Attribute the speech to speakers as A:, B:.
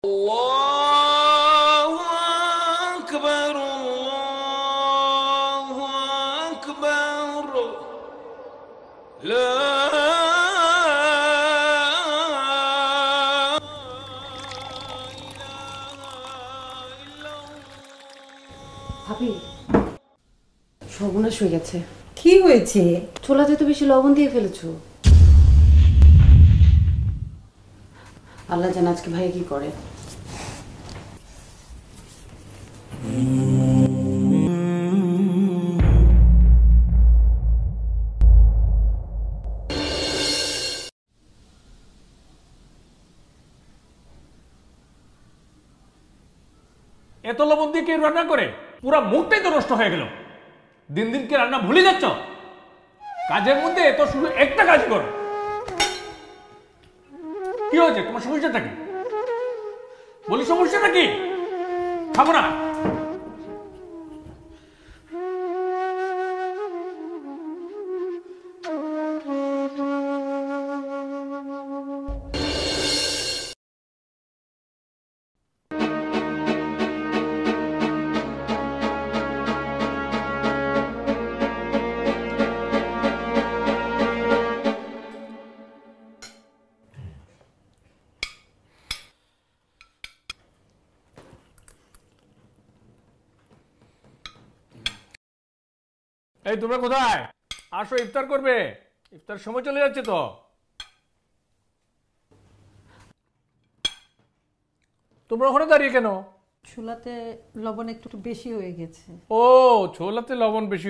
A: الله أكبر الله أكبر لا
B: ভাবি সর্বনাশ হয়ে গেছে।
C: কি হয়েছে?
B: ছোলাতে তো বেশি লবণ দিয়ে ফেলেছো। আল্লাহ জানে আজকে ভাই কি করে।
D: এত লবণ দিয়ে কে রান্না করে? পুরো মুখটাই তো নষ্ট হয়ে গেল। দিন দিন কি রান্না ভুলে যাচ্ছ? কাজের মধ্যে এত শুধু একটা কাজ করো। কি হয়েছে? তোমার সমস্যাটা কি? বলি সমস্যাটা কি? খাবো না। এই তোমরা কোথায়? আসো, ইফতার করবে। ইফতার সময় চলে যাচ্ছে তো। তোমরা ওখানে দাঁড়িয়ে কেন?
C: ছোলাতে লবণ একটু বেশি হয়ে গেছে।
D: ও, ছোলাতে লবণ বেশি